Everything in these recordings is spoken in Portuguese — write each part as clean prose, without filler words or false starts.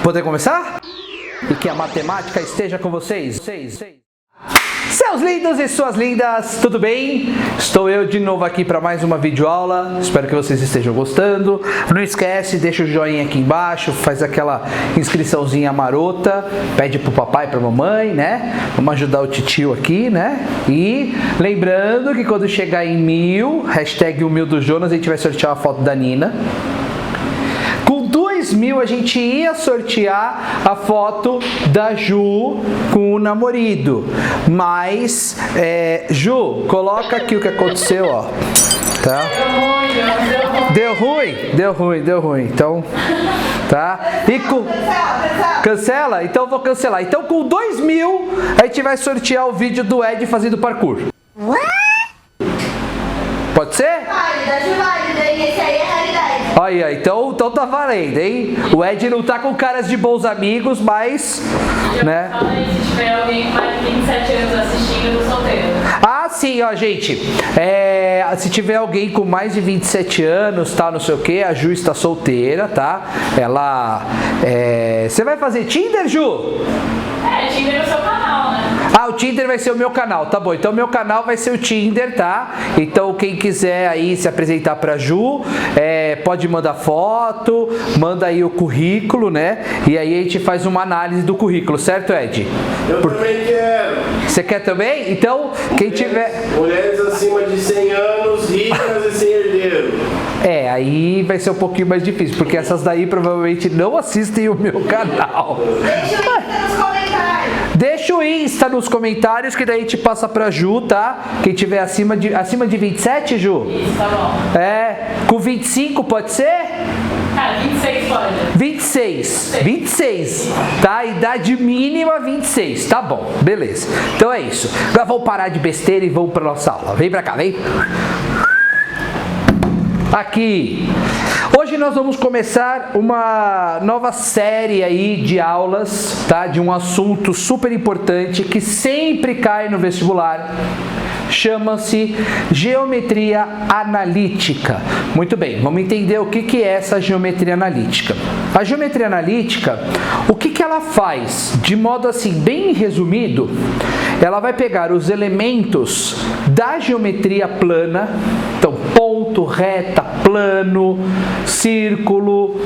Poder começar? E que a matemática esteja com vocês. Seus lindos e suas lindas, tudo bem? Estou eu de novo aqui para mais uma videoaula. Espero que vocês estejam gostando. Não esquece, deixa o joinha aqui embaixo, faz aquela inscriçãozinha marota, pede pro papai e pra mamãe, né? Vamos ajudar o titio aqui, né? E lembrando que quando chegar em 1000, hashtag o 1000 do Jonas, a gente vai sortear uma foto da Nina. Com 2000 a gente ia sortear a foto da Ju com o namorado. Mas, Ju, coloca aqui o que aconteceu, ó. Tá? Deu ruim. Então, tá? E com... Cancela? Então eu vou cancelar. Então com 2000 a gente vai sortear o vídeo do Ed fazendo parkour. Pode ser? Válido, esse aí é realidade. Olha, então tá valendo, hein? O Ed não tá com caras de bons amigos, mas... né? Fala aí, se tiver alguém com mais de 27 anos assistindo, eu tô solteiro. Ah, sim, ó, gente. Se tiver alguém com mais de 27 anos, tá, não sei o que, a Ju está solteira, tá? Ela... Você vai fazer Tinder, Ju? Tinder no seu canal, né? Ah, o Tinder vai ser o meu canal, tá bom. Então o meu canal vai ser o Tinder, tá? Então quem quiser aí se apresentar pra Ju, pode mandar foto, manda aí o currículo, né? E aí a gente faz uma análise do currículo, certo, Ed? Eu também quero. Você quer também? Então, quem tiver... Mulheres acima de 100 anos, ricas e sem herdeiro. Aí vai ser um pouquinho mais difícil, porque essas daí provavelmente não assistem o meu canal. Deixa o Insta nos comentários, que daí a gente passa pra Ju, tá? Quem tiver acima de 27, Ju? Isso, tá bom. Com 25 pode ser? Cara, 26 pode. 26, tá? Idade mínima 26, tá bom, beleza. Então é isso. Agora vamos parar de besteira e vamos pra nossa aula. Vem pra cá, vem. Aqui. Hoje nós vamos começar uma nova série aí de aulas, tá? De um assunto super importante que sempre cai no vestibular. Chama-se geometria analítica. Muito bem, vamos entender o que é essa geometria analítica. A geometria analítica, o que ela faz? De modo assim, bem resumido, ela vai pegar os elementos da geometria plana, então ponto, reta, plano, círculo,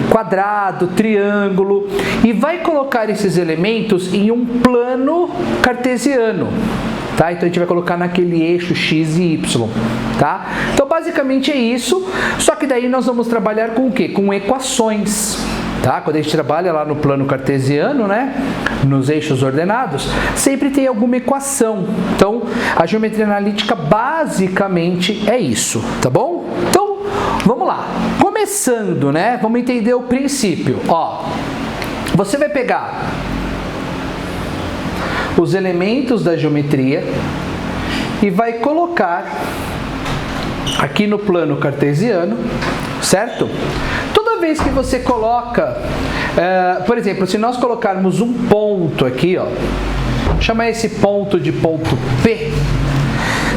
quadrado, triângulo, e vai colocar esses elementos em um plano cartesiano. Tá? Então a gente vai colocar naquele eixo x e y, tá? Então basicamente é isso, só que daí nós vamos trabalhar com o quê? Com equações, tá? Quando a gente trabalha lá no plano cartesiano, né? Nos eixos ordenados, sempre tem alguma equação. Então a geometria analítica basicamente é isso, tá bom? Então vamos lá, começando, né? Vamos entender o princípio. Ó, você vai pegar os elementos da geometria e vai colocar aqui no plano cartesiano, certo? Toda vez que você coloca, por exemplo, se nós colocarmos um ponto aqui, ó, chama esse ponto de ponto P.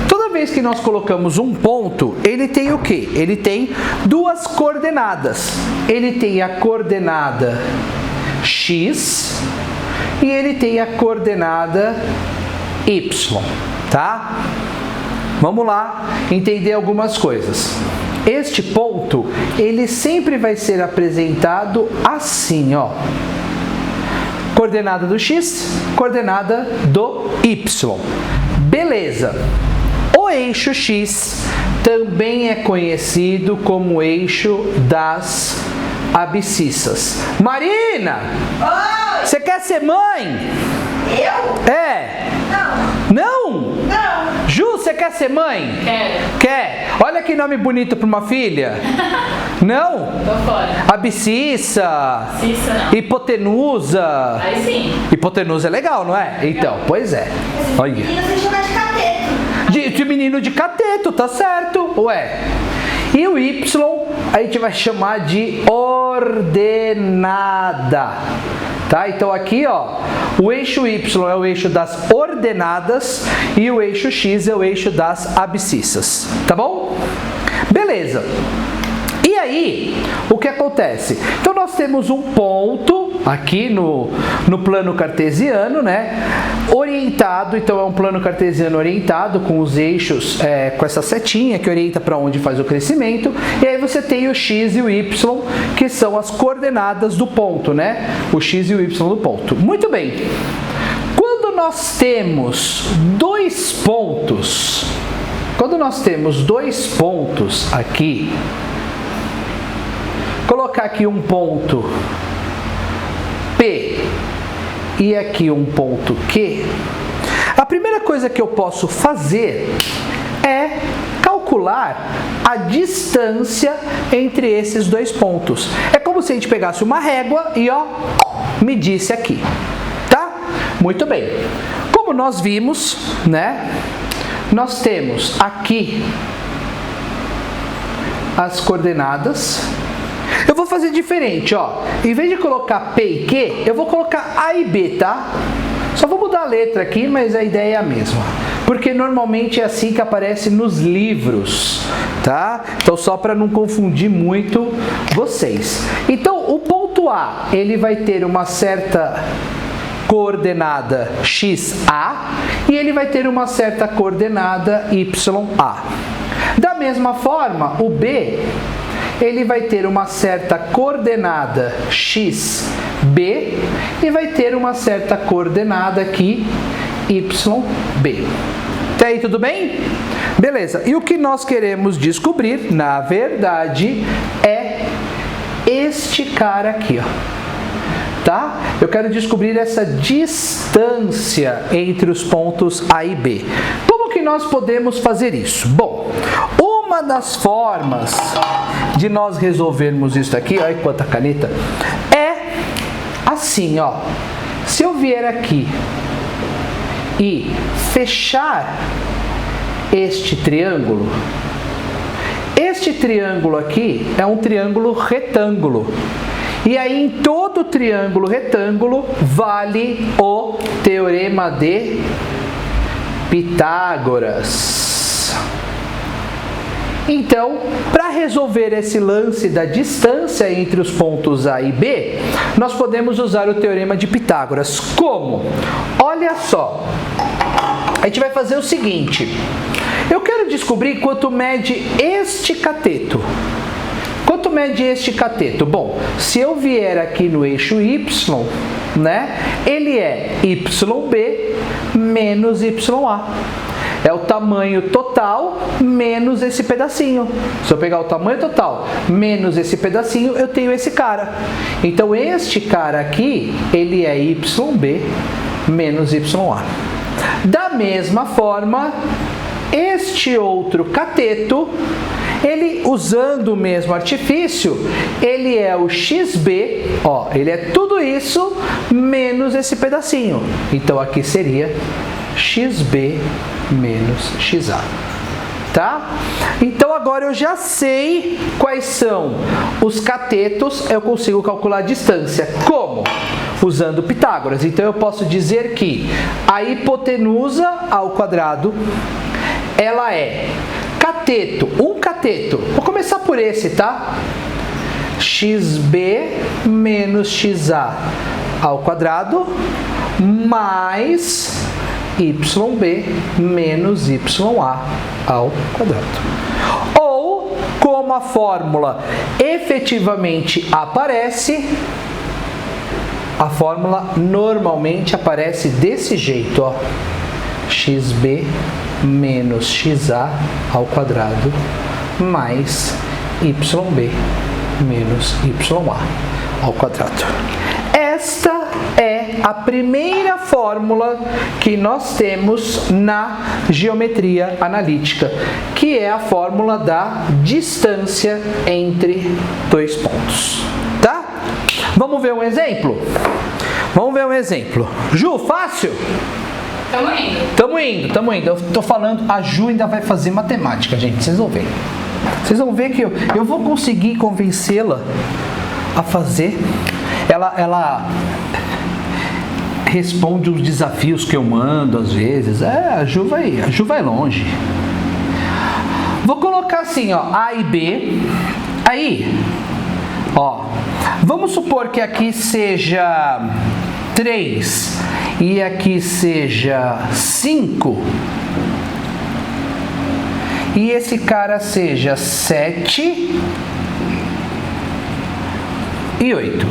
Toda vez que nós colocamos um ponto, ele tem o quê? Ele tem duas coordenadas. Ele tem a coordenada x e ele tem a coordenada y, tá? Vamos lá entender algumas coisas. Este ponto, ele sempre vai ser apresentado assim, ó. Coordenada do x, coordenada do y. Beleza. O eixo x também é conhecido como eixo das abscissas. Marina! Oi! Você quer ser mãe? Eu? É. Não. Não? Não. Ju, você quer ser mãe? Quero. Quer? Olha que nome bonito para uma filha. Não? Tô fora. Abscissa. Cissa não. Hipotenusa. Aí sim. Hipotenusa é legal, não é? Então, pois é. Olha. Menino se chama de cateto. De menino de cateto, tá certo? Ué. E o Y a gente vai chamar de ordenada. Tá? Então aqui, ó, o eixo Y é o eixo das ordenadas e o eixo X é o eixo das abscissas. Tá bom? Beleza. E aí, o que acontece? Então nós temos um ponto aqui no plano cartesiano, né? Orientado, então é um plano cartesiano orientado com os eixos, com essa setinha que orienta para onde faz o crescimento. E aí você tem o x e o y, que são as coordenadas do ponto, né? O x e o y do ponto. Muito bem. Quando nós temos dois pontos aqui, colocar aqui um ponto P e aqui um ponto Q, a primeira coisa que eu posso fazer é calcular a distância entre esses dois pontos. É como se a gente pegasse uma régua e medisse aqui, tá? Muito bem. Como nós vimos, né? Nós temos aqui as coordenadas. Eu vou fazer diferente, Em vez de colocar P e Q, eu vou colocar A e B, tá? Só vou mudar a letra aqui, mas a ideia é a mesma. Porque normalmente é assim que aparece nos livros, tá? Então só para não confundir muito vocês. Então o ponto A, ele vai ter uma certa coordenada XA e ele vai ter uma certa coordenada YA. Da mesma forma, o B, ele vai ter uma certa coordenada XB e vai ter uma certa coordenada aqui YB. Até aí tudo bem? Beleza. E o que nós queremos descobrir, na verdade, é este cara aqui, tá? Eu quero descobrir essa distância entre os pontos A e B. Como que nós podemos fazer isso? Bom, uma das formas de nós resolvermos isso aqui, olha quanta caneta, é assim, se eu vier aqui e fechar este triângulo aqui é um triângulo retângulo. E aí, em todo triângulo retângulo, vale o Teorema de Pitágoras. Então, para resolver esse lance da distância entre os pontos A e B, nós podemos usar o Teorema de Pitágoras. Como? Olha só, a gente vai fazer o seguinte. Eu quero descobrir quanto mede este cateto. Quanto mede este cateto? Bom, se eu vier aqui no eixo Y, né, ele é YB menos YA. É o tamanho total menos esse pedacinho. Se eu pegar o tamanho total menos esse pedacinho, eu tenho esse cara. Então, este cara aqui, ele é YB menos YA. Da mesma forma, este outro cateto, ele, usando o mesmo artifício, ele é o XB, ele é tudo isso menos esse pedacinho. Então, aqui seria XB menos XA, tá? Então, agora eu já sei quais são os catetos, eu consigo calcular a distância. Como? Usando Pitágoras. Então, eu posso dizer que a hipotenusa ao quadrado, ela é cateto, um cateto, vou começar por esse, tá? XB menos XA ao quadrado mais YB menos YA ao quadrado. Ou, como a fórmula efetivamente aparece, a fórmula normalmente aparece desse jeito, XB menos XA ao quadrado mais YB menos YA ao quadrado. Esta é a primeira fórmula que nós temos na geometria analítica, que é a fórmula da distância entre dois pontos, tá? Vamos ver um exemplo? Vamos ver um exemplo. Ju, fácil? Tamo indo. Eu tô falando, a Ju ainda vai fazer matemática, gente. Vocês vão ver. Vocês vão ver que eu vou conseguir convencê-la a fazer. Ela responde os desafios que eu mando às vezes. A Ju vai longe. Vou colocar assim, A e B. Aí, ó, vamos supor que aqui seja 3 e aqui seja 5 e esse cara seja 7 e 8,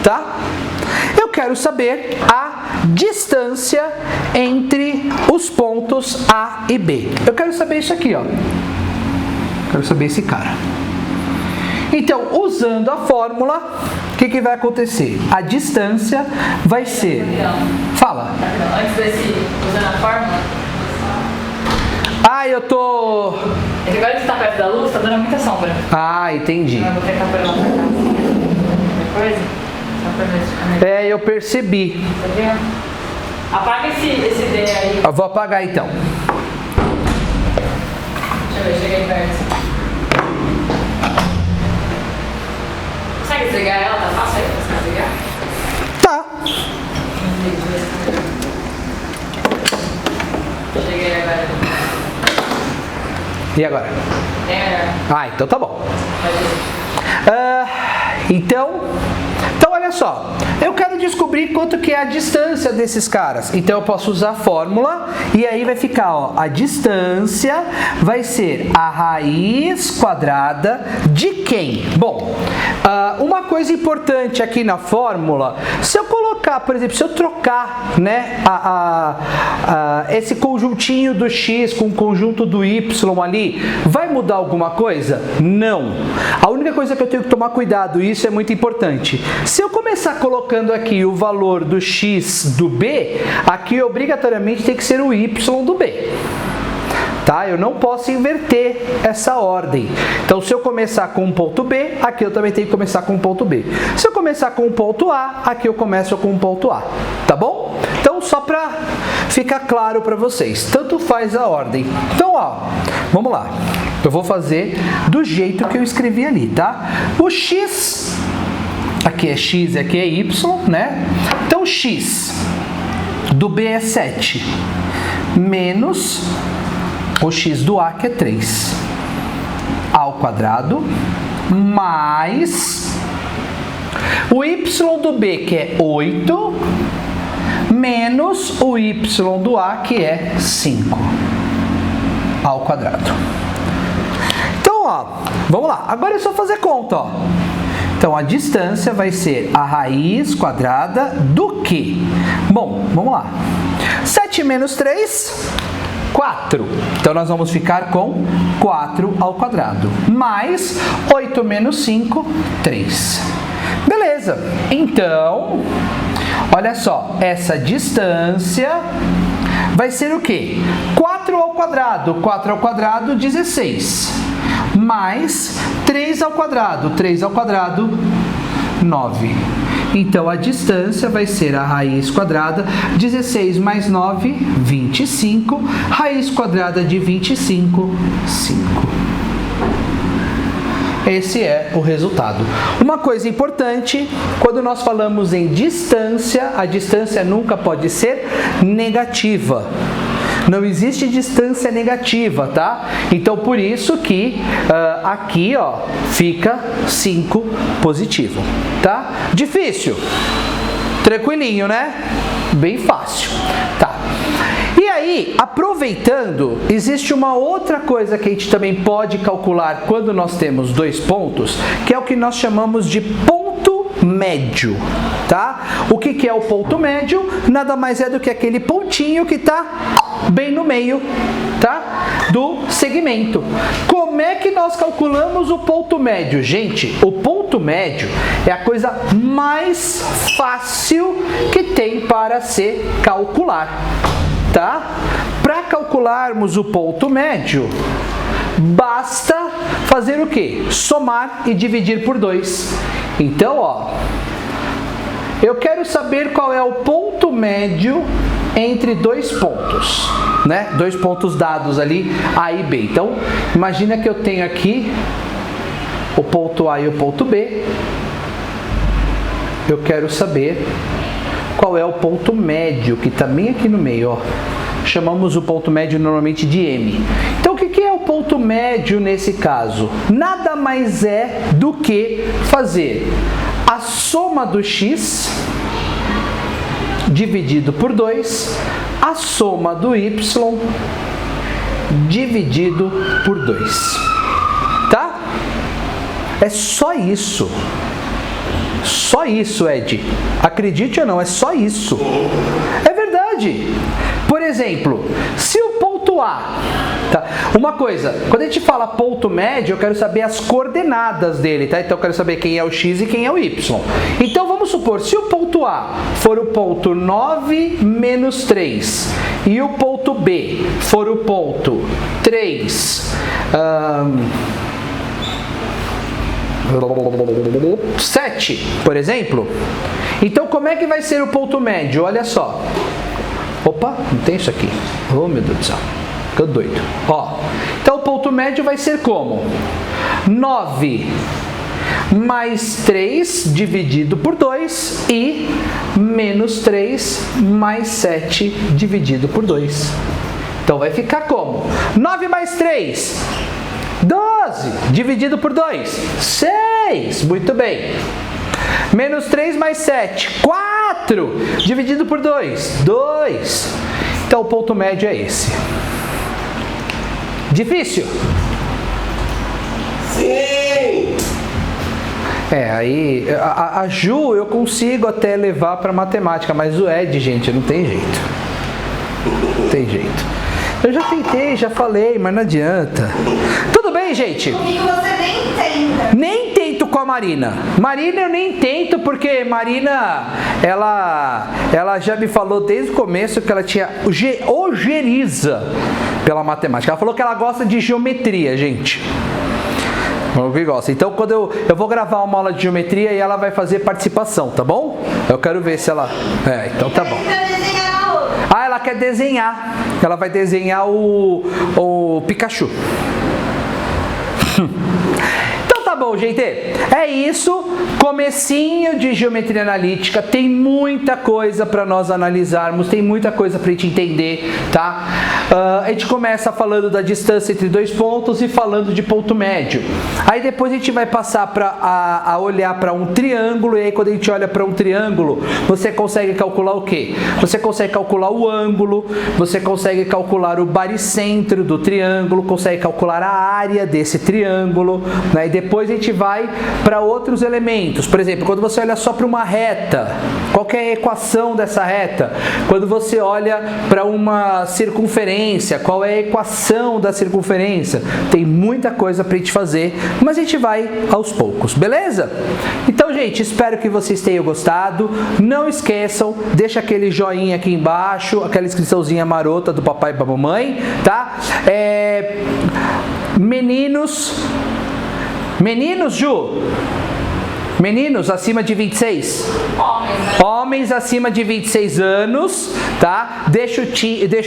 tá? Eu quero saber a distância entre os pontos A e B. Eu quero saber isso aqui, ó. Quero saber esse cara. Então, usando a fórmula, o que vai acontecer? A distância vai ser... Fala. Antes desse, usando a fórmula... Ah, eu tô... É que agora que você tá perto da luz, tá dando muita sombra. Ah, entendi. Eu vou tentar pôr ela pra cá. Qualquer coisa? Só pra ver se fica melhor. É, eu percebi. Tá vendo? Apaga esse D aí. Eu vou apagar então. Deixa eu ver, chega aí perto. Consegue desligar ela? Tá fácil aí pra desligar? Tá. Cheguei agora. E agora? Bem melhor. Ah, então tá bom. Pode ir. Então olha só, eu quero descobrir quanto que é a distância desses caras. Então eu posso usar a fórmula e aí vai ficar, ó, a distância vai ser a raiz quadrada de quem? Bom, uma coisa importante aqui na fórmula, se eu colocar, por exemplo, se eu trocar, né, esse conjuntinho do x com o conjunto do y ali, vai mudar alguma coisa? Não. A única coisa que eu tenho que tomar cuidado, e isso é muito importante, se eu começar colocando aqui o valor do x do b, aqui obrigatoriamente tem que ser o y do b. Tá? Eu não posso inverter essa ordem. Então, se eu começar com um ponto B, aqui eu também tenho que começar com um ponto B. Se eu começar com um ponto A, aqui eu começo com um ponto A. Tá bom? Então, só para ficar claro para vocês, tanto faz a ordem. Então, ó, vamos lá. Eu vou fazer do jeito que eu escrevi ali, tá? O x, aqui é x e aqui é y, né? Então, x do B é 7, menos o x do A, que é 3, ao quadrado, mais o y do B, que é 8, menos o y do A, que é 5, ao quadrado. Então, ó, vamos lá. Agora é só fazer conta, ó. Então, a distância vai ser a raiz quadrada do quê? Bom, vamos lá. 7 menos 3... 4. Então, nós vamos ficar com 4 ao quadrado. Mais 8 menos 5, 3. Beleza. Então, olha só. Essa distância vai ser o quê? 4 ao quadrado. 4 ao quadrado, 16. Mais 3 ao quadrado. 3 ao quadrado, 9. Então, a distância vai ser a raiz quadrada, 16 mais 9, 25. Raiz quadrada de 25, 5. Esse é o resultado. Uma coisa importante, quando nós falamos em distância, a distância nunca pode ser negativa. Não existe distância negativa, tá? Então, por isso que aqui, ó, fica 5 positivo, tá? Difícil? Tranquilinho, né? Bem fácil, tá? E aí, aproveitando, existe uma outra coisa que a gente também pode calcular quando nós temos dois pontos, que é o que nós chamamos de ponto médio, tá? O que é o ponto médio? Nada mais é do que aquele pontinho que está bem no meio, tá? Do segmento. Como é que nós calculamos o ponto médio? Gente, o ponto médio é a coisa mais fácil que tem para se calcular, tá? Para calcularmos o ponto médio, basta fazer o quê? Somar e dividir por 2. Então, ó, eu quero saber qual é o ponto médio entre dois pontos, né? Dois pontos dados ali, A e B. Então, imagina que eu tenho aqui o ponto A e o ponto B. Eu quero saber qual é o ponto médio, que está bem aqui no meio, ó. Chamamos o ponto médio normalmente de M. Então, o que é o ponto ponto médio nesse caso? Nada mais é do que fazer a soma do x dividido por 2, a soma do y dividido por 2. Tá? É só isso. Só isso, Ed. Acredite ou não, é só isso. É verdade. Por exemplo, se o ponto A... Tá? Uma coisa, quando a gente fala ponto médio, eu quero saber as coordenadas dele, tá? Então eu quero saber quem é o x e quem é o y. Então vamos supor, se o ponto A for o ponto 9 menos 3 e o ponto B for o ponto 3... 7, por exemplo. Então, como é que vai ser o ponto médio? Olha só. Opa, não tem isso aqui. Oh, meu Deus do céu. Tô doido. Ó, então, o ponto médio vai ser como? 9 mais 3 dividido por 2 e menos 3 mais 7 dividido por 2. Então, vai ficar como? 9 mais 3... 12 dividido por 2, 6, muito bem. Menos 3 mais 7, 4 dividido por 2, 2. Então o ponto médio é esse. Difícil? Sim! Aí a Ju eu consigo até levar para matemática, mas o Ed, gente, não tem jeito. Não tem jeito. Eu já tentei, já falei, mas não adianta. Tudo bem, gente? Comigo você nem tenta. Nem tento com a Marina. Marina eu nem tento porque Marina, ela já me falou desde o começo que ela tinha ojeriza pela matemática. Ela falou que ela gosta de geometria, gente. Que gosta. Então, quando eu vou gravar uma aula de geometria e ela vai fazer participação, tá bom? Eu quero ver se ela... então tá bom. Ah, ela quer desenhar. Ela vai desenhar o Pikachu. Então tá bom, gente. É isso. Comecinho de geometria analítica. Tem muita coisa para nós analisarmos. Tem muita coisa para a gente entender, tá? A gente começa falando da distância entre dois pontos e falando de ponto médio. Aí depois a gente vai passar a olhar para um triângulo. E aí quando a gente olha para um triângulo, você consegue calcular o quê? Você consegue calcular o ângulo, você consegue calcular o baricentro do triângulo, consegue calcular a área desse triângulo, né? E depois a gente vai para outros elementos. Por exemplo, quando você olha só para uma reta, qual que é a equação dessa reta? Quando você olha para uma circunferência, qual é a equação da circunferência? Tem muita coisa para a gente fazer, mas a gente vai aos poucos, beleza? Então, gente, espero que vocês tenham gostado. Não esqueçam, deixa aquele joinha aqui embaixo, aquela inscriçãozinha marota do papai e da mamãe, tá? Meninos, Ju? Meninos acima de 26? Homens, né? Homens acima de 26 anos, tá? Deixa o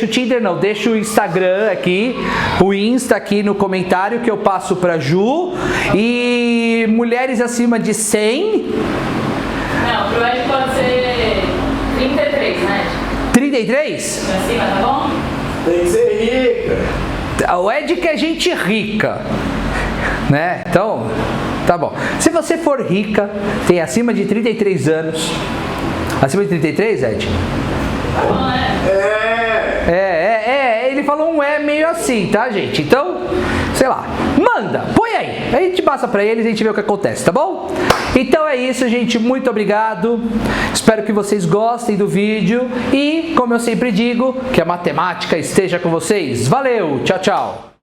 Tinder, não, deixa o Instagram aqui, o Insta aqui no comentário que eu passo pra Ju. E mulheres acima de 100? Não, pro Ed pode ser 33, né? 33? Pra cima, tá bom? Tem que ser rica. O Ed que é gente rica, né? Então, tá bom. Se você for rica, tem acima de 33 anos. Acima de 33, Ed? Bom, né? Ele falou um meio assim, tá, gente? Então, sei lá, manda, põe aí. A gente passa pra eles e a gente vê o que acontece, tá bom? Então é isso, gente. Muito obrigado. Espero que vocês gostem do vídeo. E, como eu sempre digo, que a matemática esteja com vocês. Valeu, tchau, tchau.